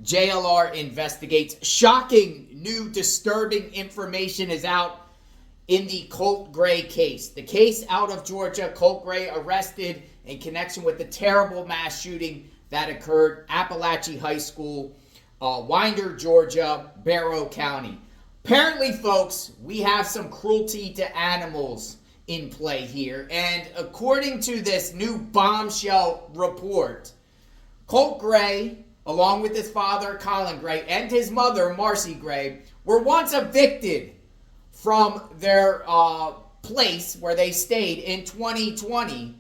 JLR investigates. Shocking new disturbing information is out in the Colt Gray case. The case out of Georgia, Colt Gray arrested in connection with the terrible mass shooting that occurred Apalachee High School, Winder, Georgia, Barrow County. Apparently, folks, we have some cruelty to animals in play here. And according to this new bombshell report, Colt Gray, along with his father, Colin Gray, and his mother, Marcee Gray, were once evicted from their place where they stayed in 2020,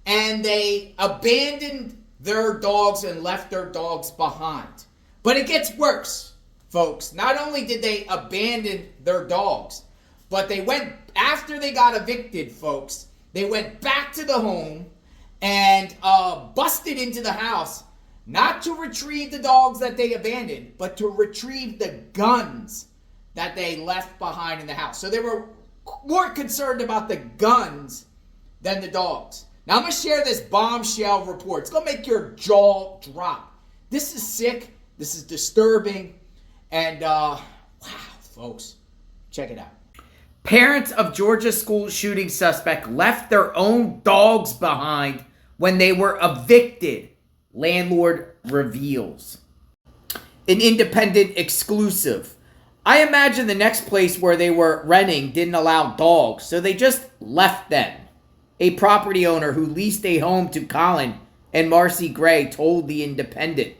and they abandoned their dogs and left their dogs behind. But it gets worse, folks. Not only did they abandon their dogs, but they went, after they got evicted, folks, they went back to the home and busted into the house, not to retrieve the dogs that they abandoned, but to retrieve the guns that they left behind in the house. So they were more concerned about the guns than the dogs. Now I'm going to share this bombshell report. It's going to make your jaw drop. This is sick. This is disturbing. And, wow, folks, check it out. Parents of Georgia school shooting suspect left their own dogs behind when they were evicted, landlord reveals. An independent exclusive. I imagine the next place where they were renting didn't allow dogs, so they just left them. A property owner who leased a home to Colin and Marcee Gray told The Independent.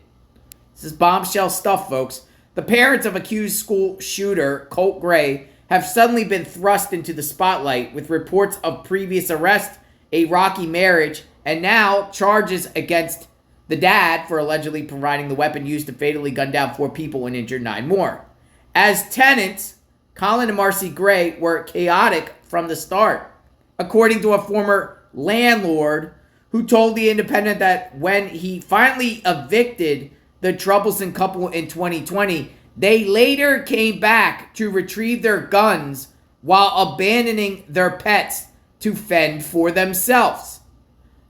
This is bombshell stuff, folks. The parents of accused school shooter Colt Gray have suddenly been thrust into the spotlight with reports of previous arrest, a rocky marriage, and now charges against the dad for allegedly providing the weapon used to fatally gun down 4 people and injure 9 more. As tenants, Colin and Marcee Gray were chaotic from the start, according to a former landlord who told The Independent that when he finally evicted the troublesome couple in 2020, they later came back to retrieve their guns while abandoning their pets to fend for themselves.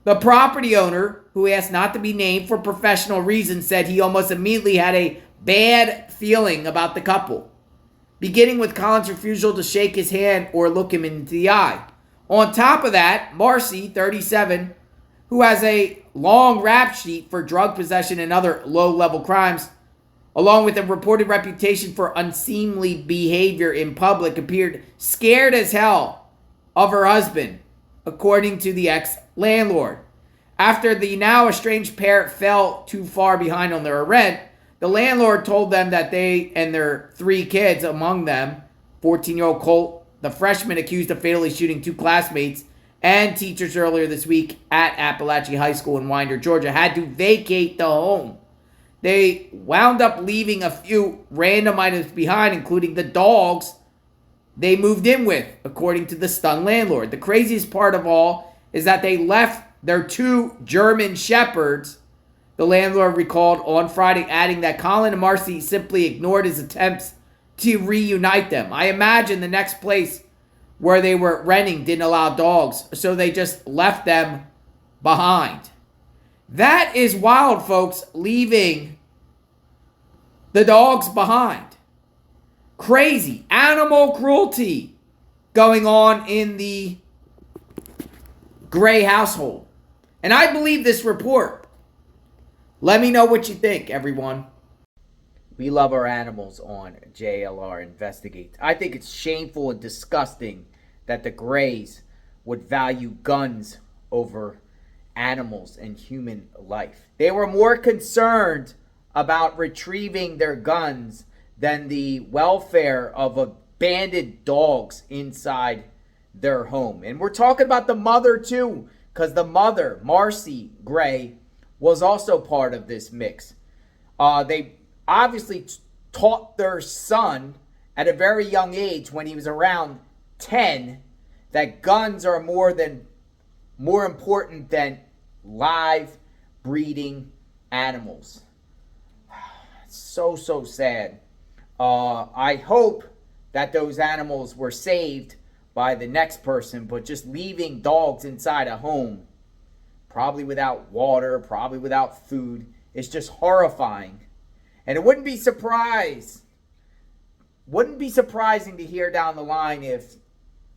The property owner, who asked not to be named for professional reasons, said he almost immediately had a bad feeling about the couple, beginning with Colin's refusal to shake his hand or look him into the eye. On top of that, Marcee, 37, who has a long rap sheet for drug possession and other low-level crimes, along with a reported reputation for unseemly behavior in public, appeared scared as hell of her husband, according to the ex-landlord. After the now estranged pair fell too far behind on their rent, the landlord told them that they and their 3 kids, among them 14-year-old Colt, the freshman accused of fatally shooting 2 classmates and teachers earlier this week at Apalachee High School in Winder, Georgia, had to vacate the home. They wound up leaving a few random items behind, including the dogs they moved in with, according to the stunned landlord. The craziest part of all is that they left their 2 German shepherds, the landlord recalled on Friday, adding that Colin and Marcee simply ignored his attempts to reunite them. I imagine the next place where they were renting didn't allow dogs, so they just left them behind. That is wild, folks, leaving the dogs behind. Crazy. Animal cruelty going on in the Gray household. And I believe this report. Let me know what you think, everyone. We love our animals on JLR Investigates. I think it's shameful and disgusting that the Grays would value guns over animals and human life. They were more concerned about retrieving their guns than the welfare of abandoned dogs inside their home. And we're talking about the mother too, because the mother, Marcee Gray, was also part of this mix. They obviously taught their son at a very young age, when he was around 10, that guns are more important than live breeding animals. It's so sad. I hope that those animals were saved by the next person, but just leaving dogs inside a home, probably without water, probably without food, is just horrifying. And it wouldn't be surprising to hear down the line if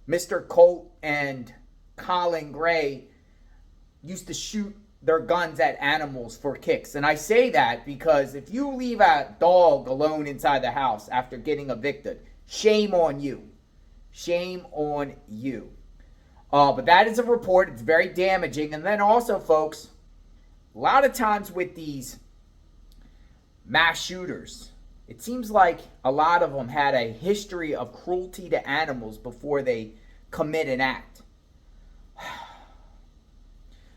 Mr. Colt and Colin Gray used to shoot their guns at animals for kicks. And I say that because if you leave a dog alone inside the house after getting evicted, shame on you. Shame on you. But that is a report. It's very damaging. And then also, folks, a lot of times with these mass shooters, it seems like a lot of them had a history of cruelty to animals before they commit an act.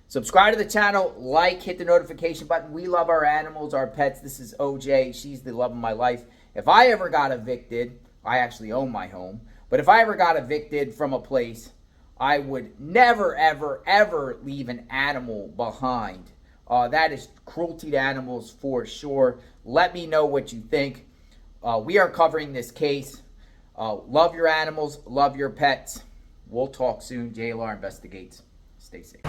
Subscribe to the channel, like, hit the notification button. We love our animals, our pets. This is OJ. She's the love of my life. If I ever got evicted, I actually own my home, but if I ever got evicted from a place, I would never, ever, ever leave an animal behind. That is cruelty to animals for sure. Let me know what you think. We are covering this case. Love your animals. Love your pets. We'll talk soon. JLR Investigates. Stay safe.